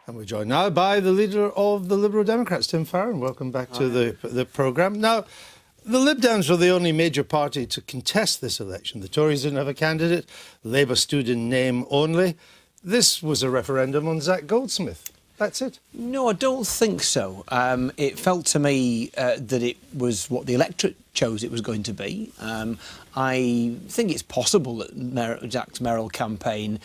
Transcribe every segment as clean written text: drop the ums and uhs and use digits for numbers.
And we're joined now by the leader of the Liberal Democrats, Tim Farron. Welcome back to the programme. Now, the Lib Dems were the only major party to contest this election. The Tories didn't have a candidate. Labour stood in name only. This was a referendum on Zac Goldsmith. That's it. No, I don't think so. It felt to me that it was what the electorate chose it was going to be. I think it's possible that Zac's mayoral campaign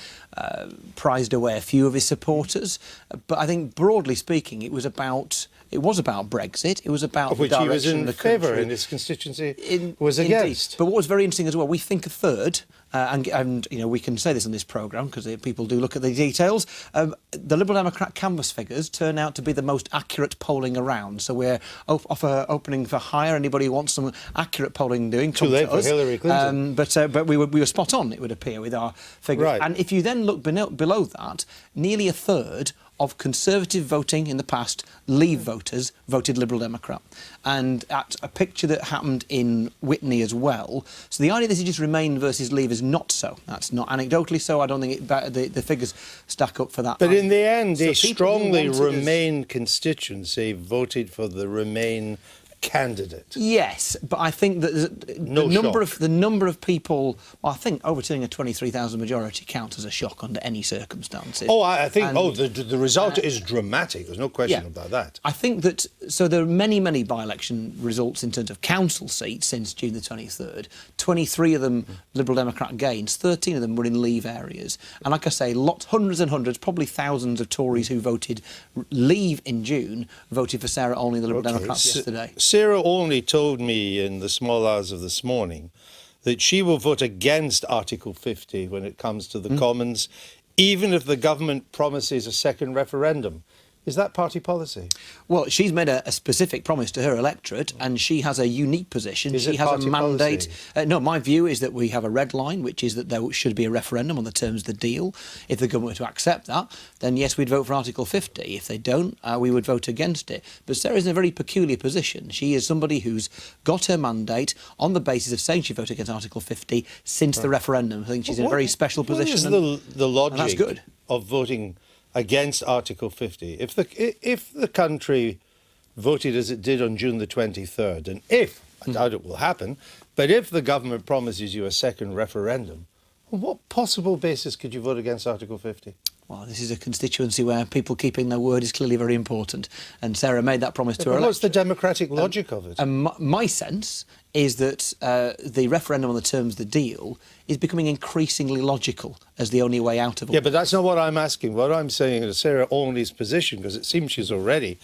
prized away a few of his supporters, but I think broadly speaking, it was about Brexit. It was about which the he was in favour and his constituency was against. But what was very interesting as well, we think a third. And you know, we can say this on this programme because people do look at the details. The Liberal Democrat canvass figures turn out to be the most accurate polling around. So we're opening for hire. Anybody who wants some accurate polling doing, too late for Hillary Clinton. But we were spot on, it would appear, with our figures. Right. And if you then look below that, nearly a third of Conservative voting in the past, Leave voters voted Liberal Democrat. And at a picture that happened in Witney as well. So the idea that it just Remain versus Leave is not so. That's not anecdotally so. I don't think the figures stack up for that. But in the end, a strongly Remain constituency voted for the Remain candidate. Yes, but I think that the number of people, well, I think overturning a 23,000 majority counts as a shock under any circumstances. Oh, I think the result is dramatic. There's no question about that. I think that, so there are many by-election results in terms of council seats since June the 23rd. 23 of them Liberal Democrat gains, 13 of them were in Leave areas. And like I say, hundreds and hundreds, probably thousands of Tories who voted Leave in June voted for Sarah Olney, the Liberal Democrats, yesterday. Sarah Olney told me in the small hours of this morning that she will vote against Article 50 when it comes to the Commons, even if the government promises a second referendum. Is that party policy? Well, she's made a specific promise to her electorate, and she has a unique position. She has a mandate. No, my view is that we have a red line, which is that there should be a referendum on the terms of the deal. If the government were to accept that, then yes, we'd vote for Article 50. If they don't, we would vote against it. But Sarah's in a very peculiar position. She is somebody who's got her mandate on the basis of saying she voted against Article 50 since the referendum. I think she's in a very special position. What is the logic that's good. of voting against Article 50? If the country voted as it did on June the 23rd, and if, I doubt it will happen, but if the government promises you a second referendum, on what possible basis could you vote against Article 50? Well, this is a constituency where people keeping their word is clearly very important, and Sarah made that promise to her electorate. What's the democratic logic of it? And my sense is that the referendum on the terms of the deal is becoming increasingly logical as the only way out of it. Yeah, but that's not what I'm asking. What I'm saying is Sarah Olney's position, because it seems she's already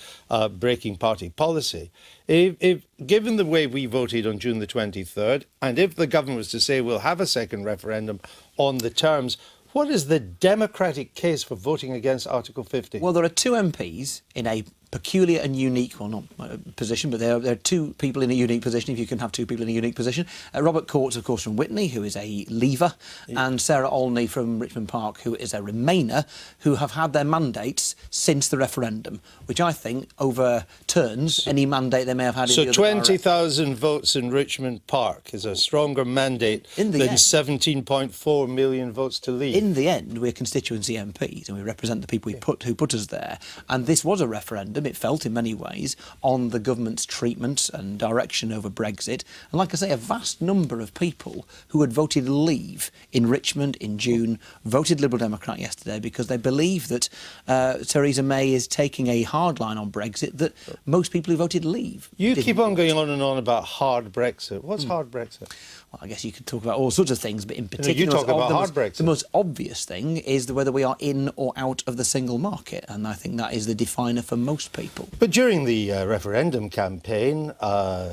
breaking party policy. If given the way we voted on June the 23rd, and if the government was to say we'll have a second referendum on the terms, what is the democratic case for voting against Article 50? Well, there are two MPs in a peculiar and unique, well, not position, but there are two people in a unique position, if you can have two people in a unique position. Robert Courts, of course, from Witney, who is a Leaver, and Sarah Olney from Richmond Park, who is a Remainer, who have had their mandates since the referendum, which I think overturns any mandate they may have had in the other direction. 20,000 votes in Richmond Park is a stronger mandate than 17.4 million votes to Leave. In the end, we're constituency MPs and we represent the people who put us there. And this was a referendum, it felt in many ways, on the government's treatment and direction over Brexit. And like I say, a vast number of people who had voted Leave in Richmond in June voted Liberal Democrat yesterday because they believe that Theresa May is taking a hard line on Brexit that most people who voted Leave You keep on going on and on about hard Brexit. What's hard Brexit? Well, I guess you could talk about all sorts of things, but in particular, you talk about hard Brexit. The most obvious thing is whether we are in or out of the single market, and I think that is the definer for most people. But during the referendum campaign,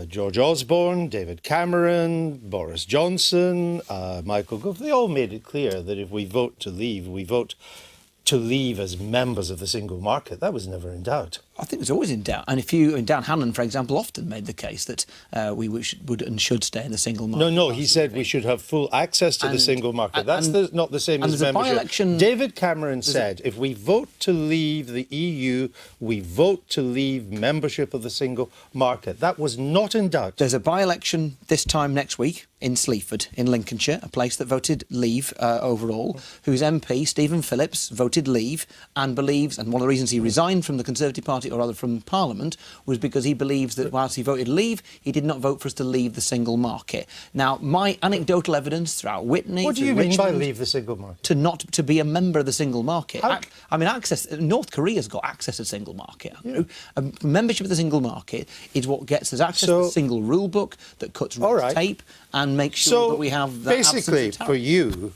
George Osborne, David Cameron, Boris Johnson, Michael Gove, they all made it clear that if we vote to leave, we vote to leave as members of the single market. That was never in doubt. I think it was always in doubt. And Dan Hannan, for example, often made the case that we would and should stay in the single market. No, he said we should have full access to the single market. That's not the same as membership. David Cameron said if we vote to leave the EU, we vote to leave membership of the single market. That was not in doubt. There's a by-election this time next week in Sleaford, in Lincolnshire, a place that voted Leave overall, whose MP, Stephen Phillips, voted Leave and believes, and one of the reasons he resigned from the Conservative Party, or rather from Parliament, was because he believes that whilst he voted Leave, he did not vote for us to leave the single market. Now, my anecdotal evidence throughout Whitney... What do you mean by leave the single market? To be a member of the single market. North Korea's got access to the single market. Membership of the single market is what gets us access to the single rule book that cuts red tape and makes sure that we have that. Basically, for you,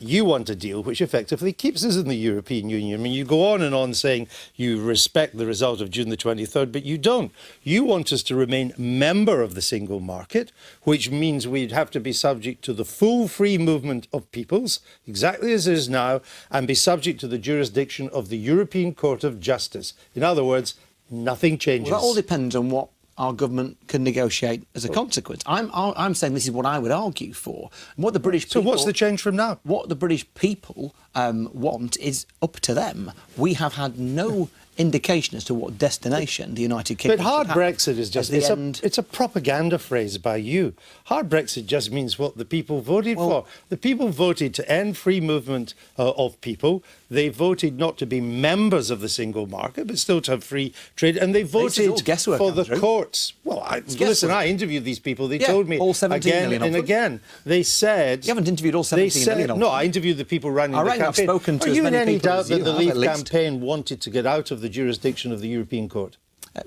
you want a deal which effectively keeps us in the European Union. I mean, you go on and on saying you respect the result of June the 23rd, but you don't. You want us to remain member of the single market, which means we'd have to be subject to the full free movement of peoples, exactly as it is now, and be subject to the jurisdiction of the European Court of Justice. In other words, nothing changes. Well, that all depends on what our government can negotiate as a consequence. I'm saying this is what I would argue for. And what the British people... So what's the change from now? What the British people want is up to them. We have had no indication as to what destination the United Kingdom... But hard Brexit is just... It's a propaganda phrase by you. Hard Brexit just means what the people voted for. The people voted to end free movement of people. They voted not to be members of the single market, but still to have free trade. And they voted for the courts. Well, listen, I interviewed these people. They told me all 17 again million and again. They said... You haven't interviewed all 17 million of them. No, I interviewed the people running the campaign. I've spoken to Are you in any doubt that the Leave Leave campaign wanted to get out of the jurisdiction of the European Court?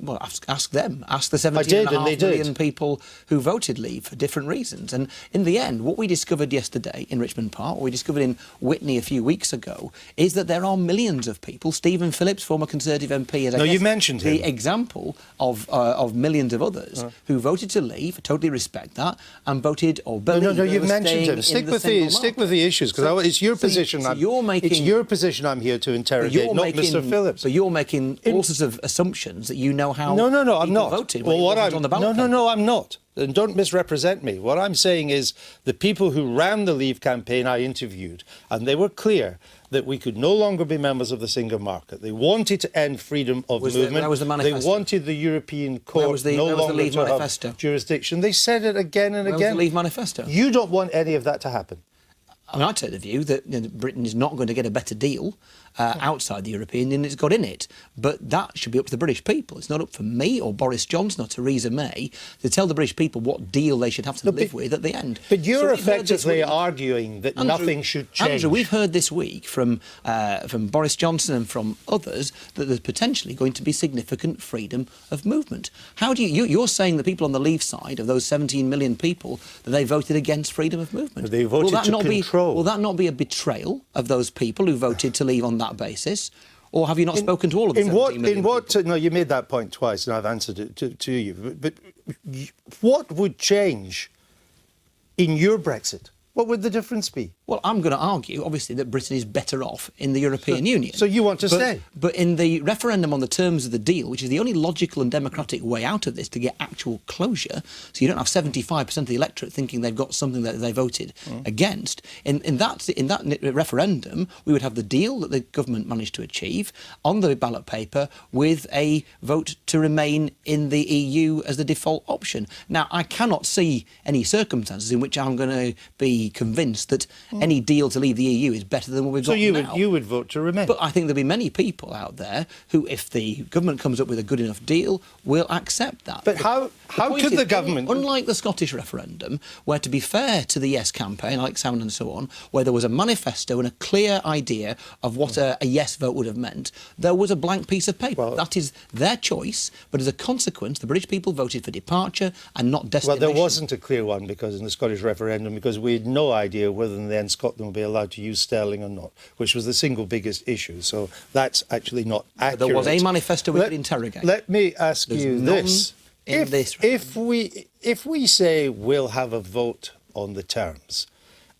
Well, ask them. Ask the 17.5 million people who voted Leave for different reasons. And in the end, what we discovered yesterday in Richmond Park, what we discovered in Whitney a few weeks ago, is that there are millions of people. Stephen Phillips, former Conservative MP, is you mentioned the him. Example of millions of others who voted to leave. I totally respect that, and voted or believe. No, you've mentioned him. Stick with the issues, because it's your position. It's your position I'm here to interrogate, not Mr. Phillips. But you're making all sorts of assumptions that you know how I'm not. Voted I'm not. And don't misrepresent me. What I'm saying is the people who ran the Leave campaign I interviewed, and they were clear that we could no longer be members of the single market. They wanted to end freedom of movement. Where was the manifesto? They wanted the European Court no longer to have jurisdiction. They said it again and again. Where was the Leave manifesto? You don't want any of that to happen. I mean, I take the view that Britain is not going to get a better deal outside the European Union than it's got in it. But that should be up to the British people. It's not up for me or Boris Johnson or Theresa May to tell the British people what deal they should have to live with at the end. But you're effectively arguing that nothing should change. Andrew, we've heard this week from Boris Johnson and from others that there's potentially going to be significant freedom of movement. How do you're saying the people on the Leave side of those 17 million people that they voted against freedom of movement? They voted to control. Will that not be a betrayal of those people who voted to leave on that basis? Or have you not spoken to all of them? No, you made that point twice, and I've answered it to you. But what would change in your Brexit? What would the difference be? Well, I'm going to argue, obviously, that Britain is better off in the European Union. So you want to stay? But in the referendum on the terms of the deal, which is the only logical and democratic way out of this to get actual closure, so you don't have 75% of the electorate thinking they've got something that they voted against, in that referendum, we would have the deal that the government managed to achieve on the ballot paper with a vote to remain in the EU as the default option. Now, I cannot see any circumstances in which I'm going to be convinced that any deal to leave the EU is better than what we've got now. So you would vote to remain? But I think there'll be many people out there who, if the government comes up with a good enough deal, will accept that. But how could the government... Unlike the Scottish referendum, where, to be fair to the Yes campaign, Alex Salmond and so on, where there was a manifesto and a clear idea of what a Yes vote would have meant, there was a blank piece of paper. That is their choice, but as a consequence, the British people voted for departure and not destination. Well, there wasn't a clear one because in the Scottish referendum, because we had no idea whether in the end Scotland will be allowed to use sterling or not, which was the single biggest issue. So that's actually not accurate. There was a manifesto we could interrogate. Let me ask you this. If we say we'll have a vote on the terms,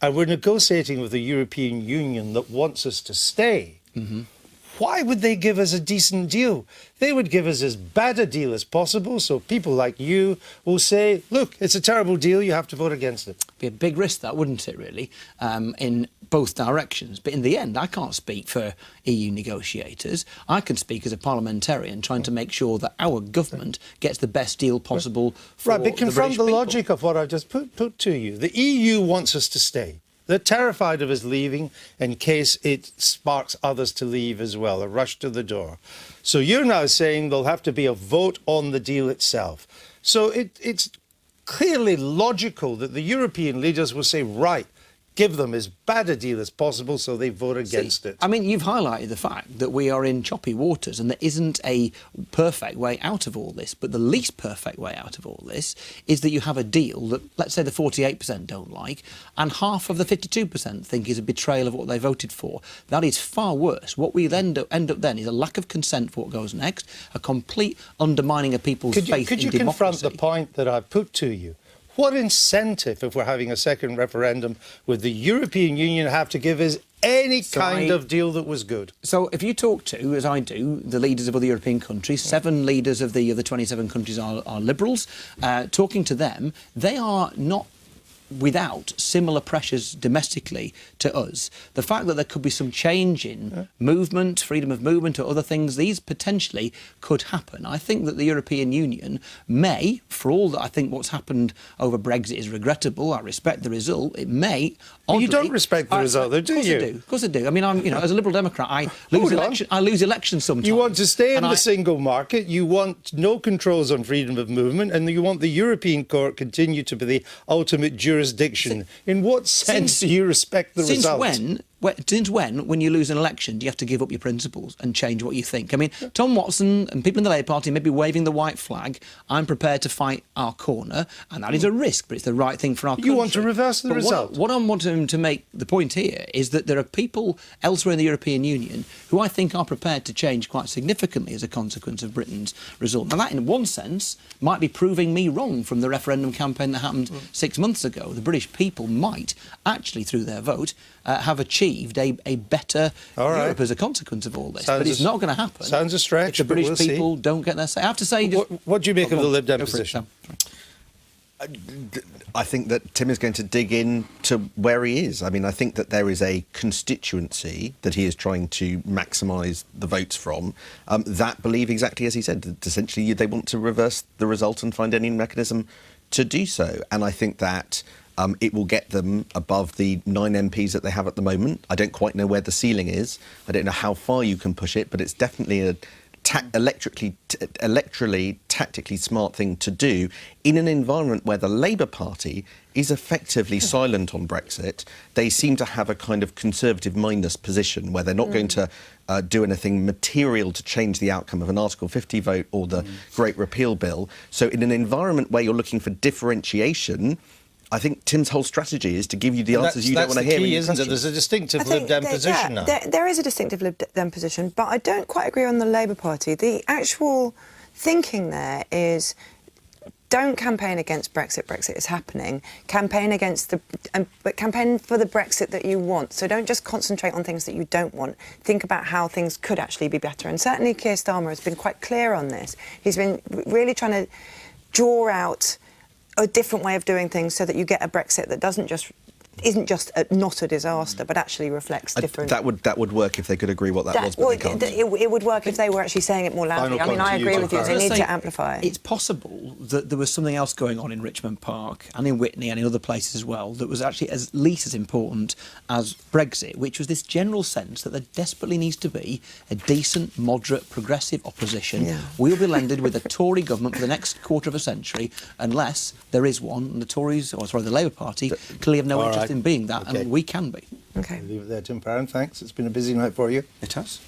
and we're negotiating with the European Union that wants us to stay, why would they give us a decent deal? They would give us as bad a deal as possible, so people like you will say, look, it's a terrible deal, you have to vote against it. Be a big risk, that, wouldn't it, really? In both directions. But in the end, I can't speak for EU negotiators. I can speak as a parliamentarian trying to make sure that our government gets the best deal possible for right, but confront the British people. logic of what I've just put to you. The EU wants us to stay. They're terrified of us leaving in case it sparks others to leave as well, a rush to the door. So you're now saying there'll have to be a vote on the deal itself. So it's clearly logical that the European leaders will say, right, give them as bad a deal as possible so they vote against it. I mean, you've highlighted the fact that we are in choppy waters and there isn't a perfect way out of all this. But the least perfect way out of all this is that you have a deal that, let's say, the 48% don't like and half of the 52% think is a betrayal of what they voted for. That is far worse. What we then end up then is a lack of consent for what goes next, a complete undermining of people's faith in democracy. Could you confront the point that I put to you? What incentive, if we're having a second referendum, would the European Union have to give us any kind of deal that was good? So if you talk to, as I do, the leaders of other European countries, 7 leaders of the other 27 countries are Liberals, talking to them, they are not without similar pressures domestically to us. The fact that there could be some change in movement, freedom of movement or other things, these potentially could happen. I think that the European Union may, for all that I think what's happened over Brexit is regrettable, I respect the result, it may... Oddly, you don't respect the result, though, do you? Of course I do. I mean, as a Liberal Democrat, I lose elections sometimes. You want to stay in the single market, you want no controls on freedom of movement, and you want the European Court continue to be the ultimate jurisdiction. In what sense do you respect the result? Since when you lose an election, do you have to give up your principles and change what you think? I mean, Tom Watson and people in the Labour Party may be waving the white flag. I'm prepared to fight our corner, and that is a risk, but it's the right thing for our country. You want to reverse the result. What I'm wanting to make the point here is that there are people elsewhere in the European Union who I think are prepared to change quite significantly as a consequence of Britain's result. Now, that, in one sense, might be proving me wrong from the referendum campaign that happened 6 months ago. The British people might actually, through their vote, have achieved a better Europe as a consequence of all this. But it's not going to happen. Sounds a stretch, if the British people don't get their say. I have to say... What do you make of the Lib Dem position? I think that Tim is going to dig in to where he is. I mean, I think that there is a constituency that he is trying to maximise the votes from that believe exactly as he said, that essentially they want to reverse the result and find any mechanism to do so. And I think that it will get them above the 9 MPs that they have at the moment. I don't quite know where the ceiling is. I don't know how far you can push it, but it's definitely a electorally, tactically smart thing to do in an environment where the Labour Party is effectively silent on Brexit. They seem to have a kind of conservative mindless position where they're not going to do anything material to change the outcome of an Article 50 vote or the Great Repeal Bill. So in an environment where you're looking for differentiation, I think Tim's whole strategy is to give you the answers you don't want to hear. That's the key, isn't it? There's a distinctive Lib Dem position now. There is a distinctive Lib Dem position, but I don't quite agree on the Labour Party. The actual thinking there is, don't campaign against Brexit. Brexit is happening. Campaign against but campaign for the Brexit that you want. So don't just concentrate on things that you don't want. Think about how things could actually be better. And certainly Keir Starmer has been quite clear on this. He's been really trying to draw out a different way of doing things so that you get a Brexit that isn't just not a disaster, but actually reflects different... That would work if they could agree what that was, but they can't. It would work if they were actually saying it more loudly. I mean, I agree with you. They need to amplify it. It's possible that there was something else going on in Richmond Park and in Witney and in other places as well that was actually at least as important as Brexit, which was this general sense that there desperately needs to be a decent, moderate, progressive opposition. Yeah. We'll be landed with a Tory government for the next quarter of a century unless there is one, and the Labour Party clearly have no interest in being that, and we can be. Okay. Leave it there, Tim Farron. Thanks. It's been a busy night for you. It has.